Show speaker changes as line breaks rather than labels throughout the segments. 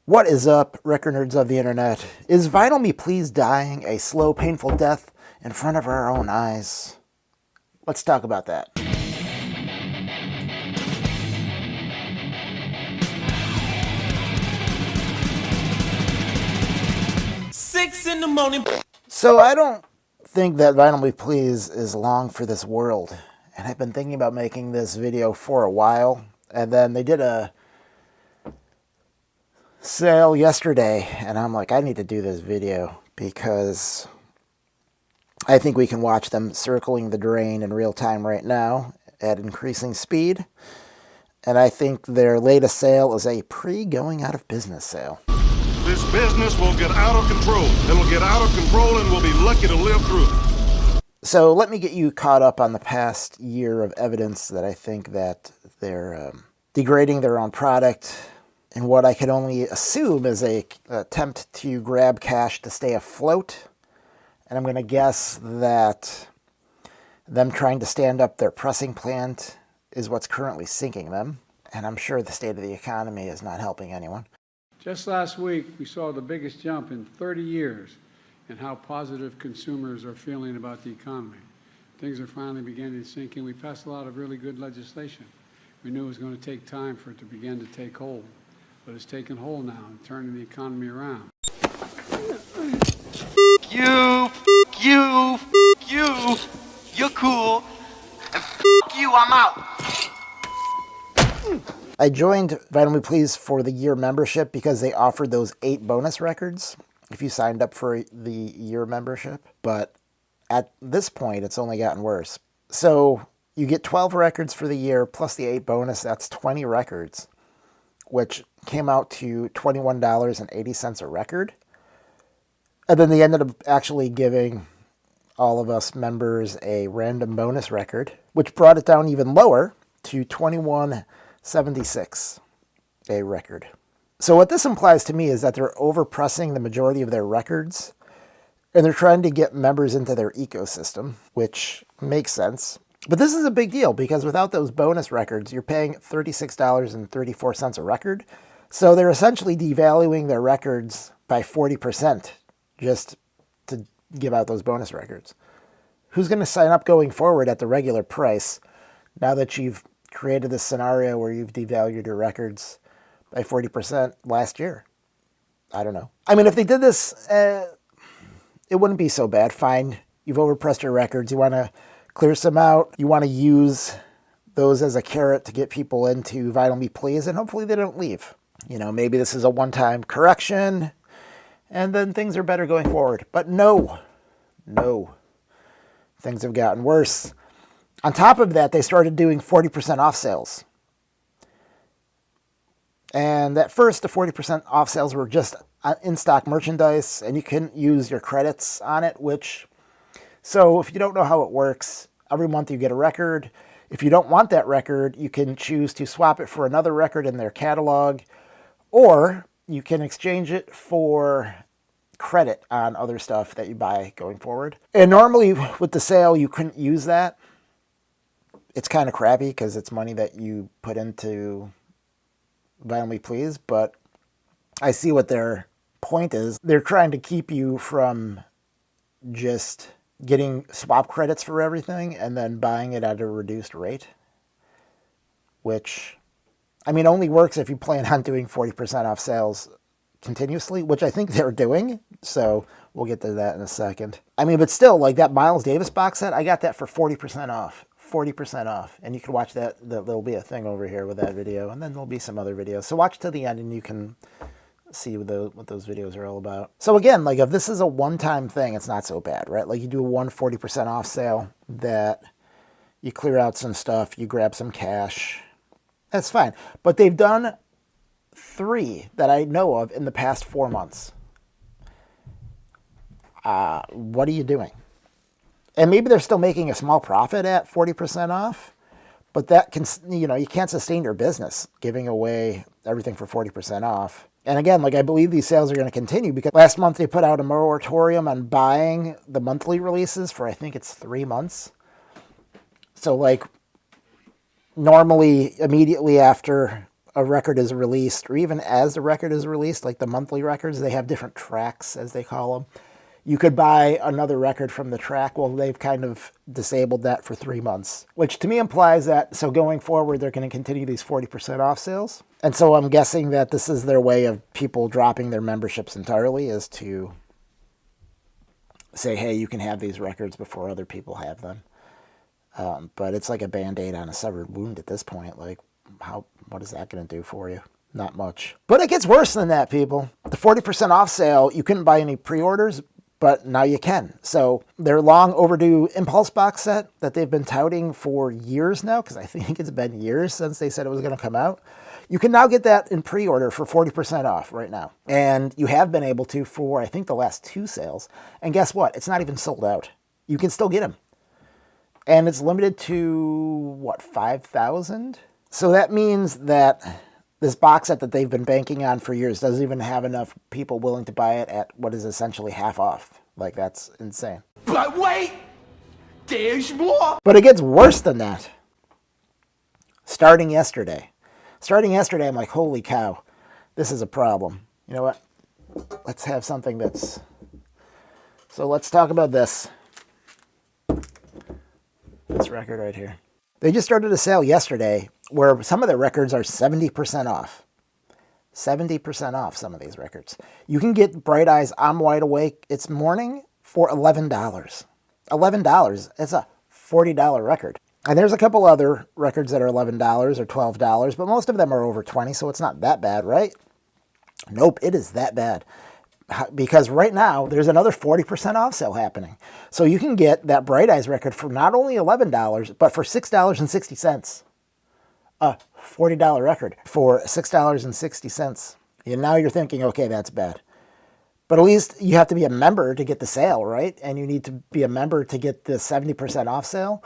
What is up, record nerds of the internet? Is Vinyl Me Please dying a slow, painful death in front of our own eyes? Let's talk about that.
Six in the morning.
So I don't think that Vinyl Me Please is long for this world. And I've been thinking about making this video for a while. And then they did a sale yesterday, and I'm like, I need to do this video because I think we can watch them circling the drain in real time right now at increasing speed. And I think their latest sale is a pre-going out of business sale.
This business will get out of control. It'll get out of control and we'll be lucky to live through it.
So let me get you caught up on the past year of evidence that I think that they're degrading their own product in what I could only assume is an attempt to grab cash to stay afloat. And I'm going to guess that them trying to stand up their pressing plant is what's currently sinking them. And I'm sure the state of the economy is not helping anyone.
Just last week, we saw the biggest jump in 30 years in how positive consumers are feeling about the economy. Things are finally beginning to sink in. We passed a lot of really good legislation. We knew it was going to take time for it to begin to take hold. But it's taken hold now and turning the economy around.
You, you're cool, and you, I'm out.
I joined Vinyl Me Please for the year membership because they offered those 8 bonus records if you signed up for the year membership. But at this point, it's only gotten worse. So you get 12 records for the year plus the 8 bonus. That's 20 records, which came out to $21.80 a record. And then they ended up actually giving all of us members a random bonus record, which brought it down even lower to $21.76 a record. So what this implies to me is that they're overpressing the majority of their records, and they're trying to get members into their ecosystem, which makes sense. But this is a big deal because without those bonus records, you're paying $36.34 a record. So they're essentially devaluing their records by 40% just to give out those bonus records. Who's going to sign up going forward at the regular price now that you've created this scenario where you've devalued your records by 40% last year? I don't know. I mean, if they did this, it wouldn't be so bad. Fine, you've overpressed your records. You want to clear some out. You want to use those as a carrot to get people into Vinyl Me Please, and hopefully they don't leave. You know, maybe this is a one-time correction, and then things are better going forward. But no. Things have gotten worse. On top of that, they started doing 40% off sales. And at first, the 40% off sales were just in-stock merchandise, and you couldn't use your credits on it, so if you don't know how it works, every month you get a record. If you don't want that record, you can choose to swap it for another record in their catalog, or you can exchange it for credit on other stuff that you buy going forward. And normally with the sale, you couldn't use that. It's kind of crappy because it's money that you put into Vinyl Me Please, but I see what their point is. They're trying to keep you from just getting swap credits for everything and then buying it at a reduced rate, which, I mean, only works if you plan on doing 40% off sales continuously, which I think they're doing. So we'll get to that in a second. I mean, but still, like that Miles Davis box set, I got that for 40% off. 40% off. And you can watch that. There'll be a thing over here with that video, and then there'll be some other videos. So watch to the end and you can see what those videos are all about. So again, like if this is a one-time thing, it's not so bad, right? Like you do a 40% off sale that you clear out some stuff, you grab some cash. That's fine. But they've done 3 that I know of in the past 4 months. What are you doing? And maybe they're still making a small profit at 40% off, but that can, you can't sustain your business giving away everything for 40% off. And again, like I believe these sales are going to continue because last month they put out a moratorium on buying the monthly releases for, I think it's 3 months. So like normally immediately after a record is released, or even as the record is released, like the monthly records, they have different tracks, as they call them. You could buy another record from the track. Well, they've kind of disabled that for 3 months, which to me implies that, so going forward, they're going to continue these 40% off sales. And so I'm guessing that this is their way of people dropping their memberships entirely, is to say, hey, you can have these records before other people have them. But it's like a Band-Aid on a severed wound at this point. Like, what is that going to do for you? Not much. But it gets worse than that, people. The 40% off sale, you couldn't buy any pre-orders, but now you can. So their long overdue Impulse box set that they've been touting for years now, because I think it's been years since they said it was going to come out, you can now get that in pre-order for 40% off right now. And you have been able to for, I think, the last 2 sales. And guess what? It's not even sold out. You can still get them. And it's limited to, 5,000? So that means that this box set that they've been banking on for years doesn't even have enough people willing to buy it at what is essentially half off. Like, that's insane.
But wait! There's more!
But it gets worse than that. Starting yesterday, I'm like, holy cow, this is a problem. You know what? Let's have something that's... So let's talk about this. This record right here. They just started a sale yesterday where some of their records are 70% off. 70% off some of these records. You can get Bright Eyes, I'm Wide Awake, It's Morning for $11. $11. It's a $40 record. And there's a couple other records that are $11 or $12, but most of them are over $20, so it's not that bad, right? Nope, it is that bad. Because right now, there's another 40% off sale happening. So you can get that Bright Eyes record for not only $11, but for $6.60. A $40 record for $6.60. And now you're thinking, okay, that's bad. But at least you have to be a member to get the sale, right? And you need to be a member to get the 70% off sale.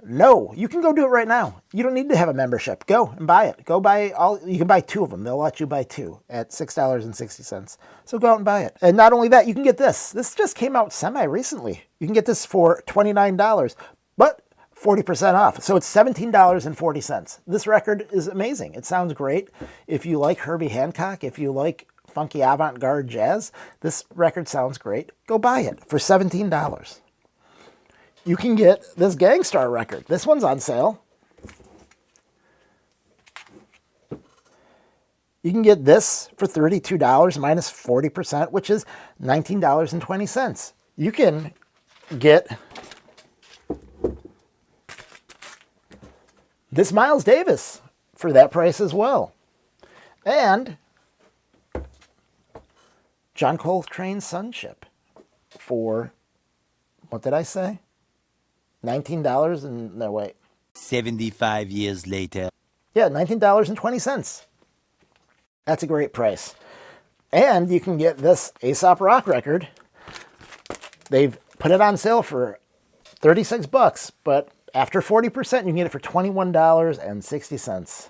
No, you can go do it right now. You don't need to have a membership. Go and buy it. Go buy all. You can buy 2 of them. They'll let you buy 2 at $6.60. So go out and buy it. And not only that, you can get this. This just came out semi-recently. You can get this for $29, but 40% off. So it's $17.40. This record is amazing. It sounds great. If you like Herbie Hancock, if you like funky avant-garde jazz, this record sounds great. Go buy it for $17. You can get this Gangstar record. This one's on sale. You can get this for $32 minus 40%, which is $19.20. You can get this Miles Davis for that price as well. And John Coltrane's Sunship for, what did I say? $19 and, no, wait.
75 years later.
Yeah, $19.20. That's a great price. And you can get this Aesop Rock record. They've put it on sale for $36, but after 40%, you can get it for $21.60.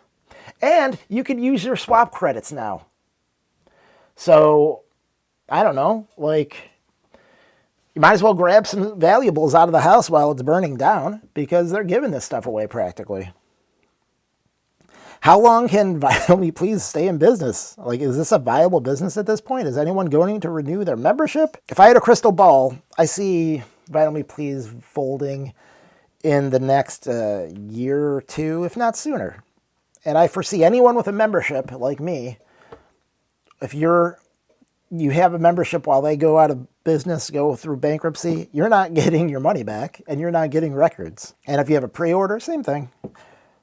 And you can use your swap credits now. So, I don't know, like, you might as well grab some valuables out of the house while it's burning down, because they're giving this stuff away practically. How long can Vinyl Me Please stay in business? Like, is this a viable business at this point? Is anyone going to renew their membership? If I had a crystal ball, I see Vinyl Me Please folding in the next year or 2, if not sooner. And I foresee anyone with a membership like me, if you have a membership while they go out of business, go through bankruptcy, you're not getting your money back and you're not getting records. And if you have a pre-order, same thing.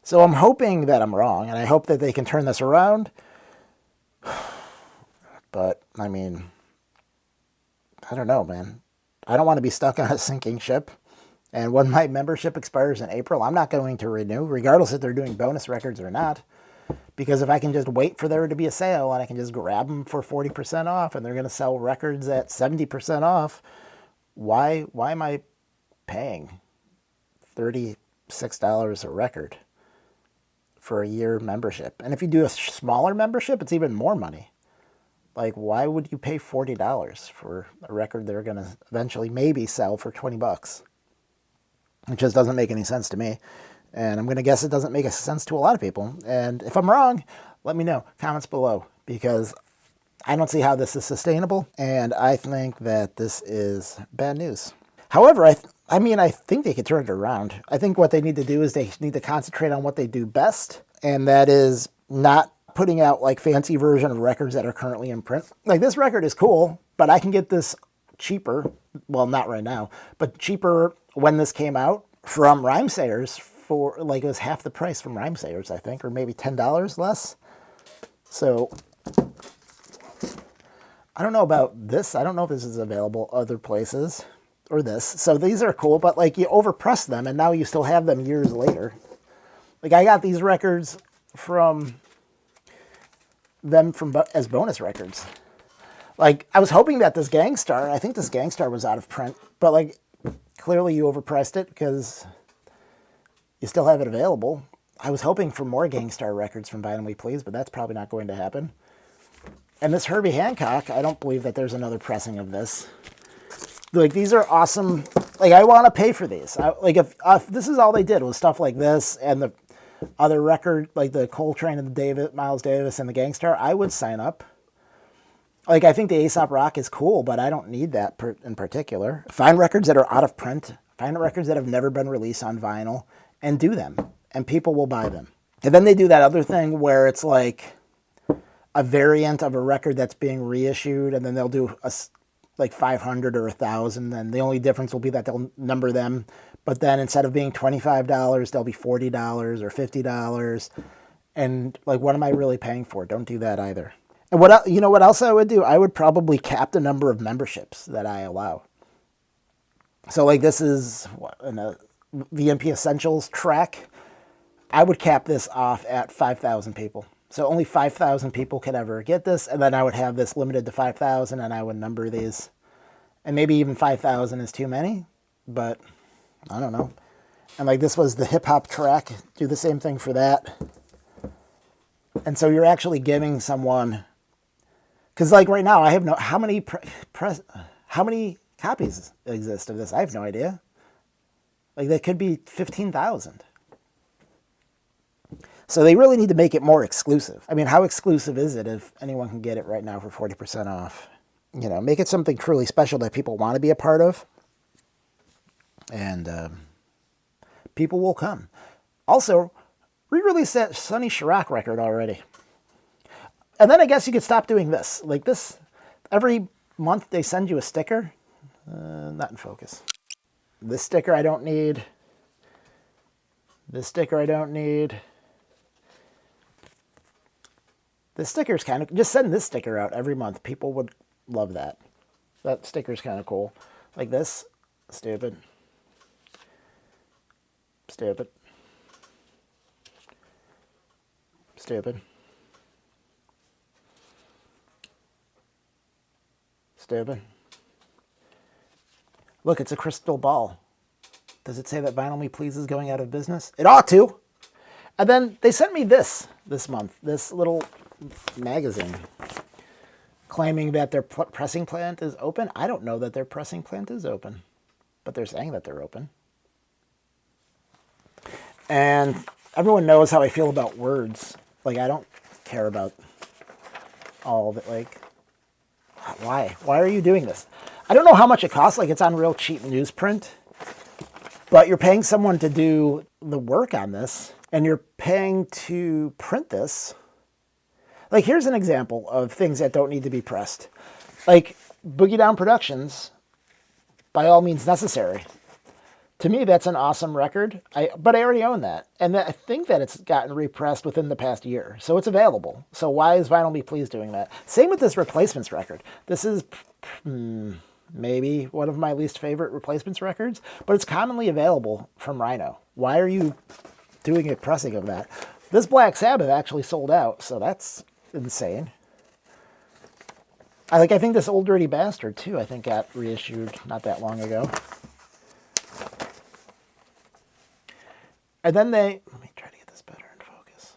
So I'm hoping that I'm wrong, and I hope that they can turn this around. But, I mean, I don't know, man. I don't want to be stuck on a sinking ship. And when my membership expires in April, I'm not going to renew, regardless if they're doing bonus records or not. Because if I can just wait for there to be a sale and I can just grab them for 40% off and they're going to sell records at 70% off, why am I paying $36 a record for a year membership? And if you do a smaller membership, it's even more money. Like, why would you pay $40 for a record they're going to eventually maybe sell for $20? It just doesn't make any sense to me. And I'm going to guess it doesn't make sense to a lot of people. And if I'm wrong, Let me know, comments below, because I don't see how this is sustainable, and I think that this is bad news. However, I mean, I think they could turn it around. I think what they need to do is they need to concentrate on what they do best, and that is not putting out like fancy version of records that are currently in print. Like this record is cool, but I can get this cheaper. Well, not right now, but cheaper when this came out from Rhymesayers for like it was half the price from Rhymesayers, I think, or maybe $10 less. So I don't know about this. I don't know if this is available other places or this. So these are cool, but like you overpress them and now you still have them years later. Like I got these records from them as bonus records. Like I was hoping that this Gangstar, I think this Gangstar was out of print, but like clearly you overpriced it because you still have it available. I was hoping for more Gangstar records from Vinyl Me Please, but that's probably not going to happen. And this Herbie Hancock, I don't believe that there's another pressing of this. Like these are awesome. Like I want to pay for these. Like if this is all they did was stuff like this and the other record, like the Coltrane and the Miles Davis and the Gangstar, I would sign up. Like, I think the Aesop Rock is cool, but I don't need that in particular. Find records that are out of print. Find records that have never been released on vinyl and do them. And people will buy them. And then they do that other thing where it's like a variant of a record that's being reissued, and then they'll do like 500 or 1,000, and the only difference will be that they'll number them. But then instead of being $25, they'll be $40 or $50. And like, what am I really paying for? Don't do that either. And what else I would do? I would probably cap the number of memberships that I allow. So like this is in a VMP Essentials track. I would cap this off at 5,000 people. So only 5,000 people could ever get this, and then I would have this limited to 5,000, and I would number these. And maybe even 5,000 is too many, but I don't know. And like this was the hip hop track. Do the same thing for that. And so you're actually giving someone. Because like right now, I have no, how many copies exist of this? I have no idea. Like that could be 15,000. So they really need to make it more exclusive. I mean, how exclusive is it if anyone can get it right now for 40% off? You know, make it something truly special that people want to be a part of. And people will come. Also, re-release that Sonny Chirac record already. And then I guess you could stop doing this. Like this, every month they send you a sticker. Not in focus. This sticker I don't need. This sticker I don't need. This sticker's kind of, just send this sticker out every month. People would love that. That sticker's kind of cool. Like this, stupid. Stupid. Stupid. Stupid. Look, it's a crystal ball. Does it say that Vinyl Me Please is going out of business? It ought to. And then they sent me this month, this little magazine, claiming that their pressing plant is open. I don't know that their pressing plant is open, but they're saying that they're open. And everyone knows how I feel about words. Like, I don't care about all of it. Like, why? Why are you doing this? I don't know how much it costs. Like, it's on real cheap newsprint. But you're paying someone to do the work on this, and you're paying to print this. Like, here's an example of things that don't need to be pressed. Like, Boogie Down Productions, by all means necessary. To me, that's an awesome record, but I already own that. And I think that it's gotten repressed within the past year, so it's available. So why is Vinyl Me Please doing that? Same with this Replacements record. This is maybe one of my least favorite Replacements records, but it's commonly available from Rhino. Why are you doing a pressing of that? This Black Sabbath actually sold out, so that's insane. I think this Old Dirty Bastard, too, I think got reissued not that long ago. And then let me try to get this better in focus.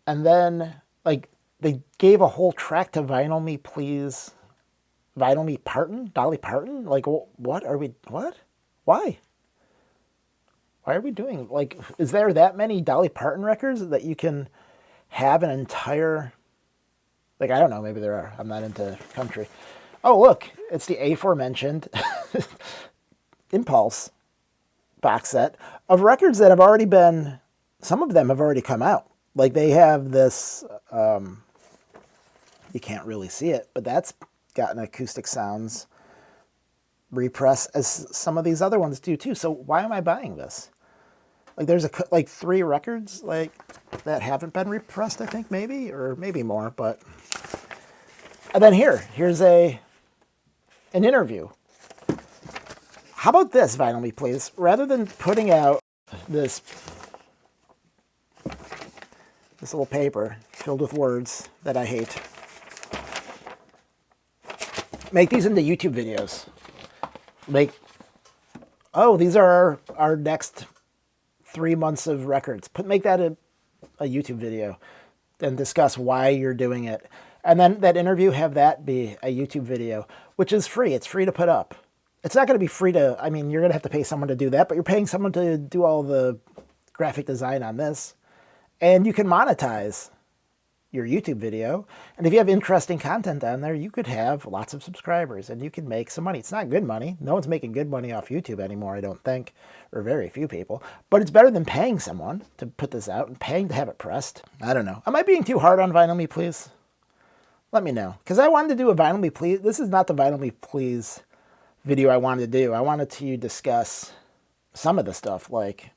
And then, like, they gave a whole track to Vinyl Me Please, Vinyl Me Parton, Dolly Parton? Like, what are we, what? Why? Why are we doing, like, is there that many Dolly Parton records that you can have an entire, like, I don't know, maybe there are. I'm not into country. Oh, look, it's the aforementioned Impulse box set of records that have already been, some of them have already come out. Like, they have this, you can't really see it, but that's got an acoustic sounds repress as some of these other ones do too. So why am I buying this? Like, there's like 3 records like that haven't been repressed, I think, maybe, or maybe more. But and then here's an interview. How about this, Vinyl Me Please? Rather than putting out this little paper filled with words that I hate, make these into YouTube videos. These are our next 3 months of records. Make that a YouTube video and discuss why you're doing it. And then that interview, have that be a YouTube video, which is free. It's free to put up. It's not going to be free to, I mean, you're going to have to pay someone to do that, but you're paying someone to do all the graphic design on this. And you can monetize your YouTube video. And if you have interesting content on there, you could have lots of subscribers and you can make some money. It's not good money. No one's making good money off YouTube anymore, I don't think, or very few people. But it's better than paying someone to put this out and paying to have it pressed. I don't know. Am I being too hard on Vinyl Me Please? Let me know. Because I wanted to do a Vinyl Me Please. This is not the Vinyl Me Please video I wanted to do. I wanted to discuss some of the stuff, like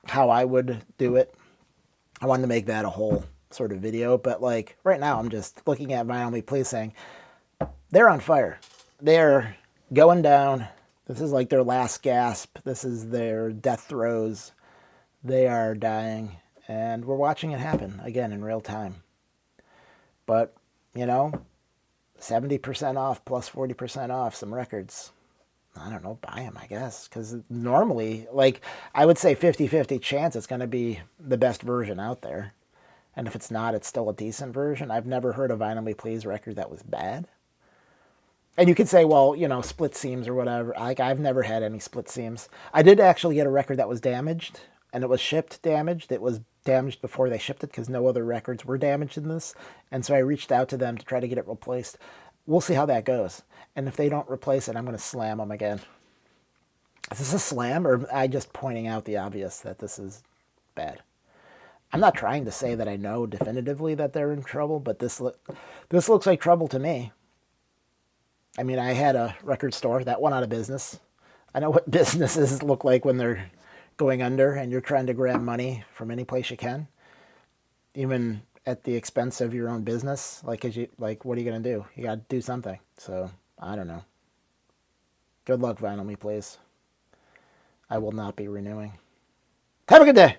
how I would do it. I wanted to make that a whole sort of video, but like right now I'm just looking at Vinyl Me Please saying they're on fire. They're going down. This is like their last gasp. This is their death throes. They are dying, and we're watching it happen again in real time. But, you know, 70% off plus 40% off some records. I don't know, buy them, I guess. Because normally, like, I would say 50-50 chance it's going to be the best version out there. And if it's not, it's still a decent version. I've never heard a Vinyl Me Please record that was bad. And you could say, well, you know, split seams or whatever. Like, I've never had any split seams. I did actually get a record that was damaged, and it was shipped damaged. It was damaged before they shipped it because no other records were damaged in this. And so I reached out to them to try to get it replaced. We'll see how that goes. And if they don't replace it, I'm going to slam them again. Is this a slam, or am I just pointing out the obvious that this is bad? I'm not trying to say that I know definitively that they're in trouble, but this looks like trouble to me. I mean, I had a record store that went out of business. I know what businesses look like when they're going under and you're trying to grab money from any place you can, even at the expense of your own business. Like, what are you going to do? You got to do something. So, I don't know. Good luck, Vinyl Me Please. I will not be renewing. Have a good day.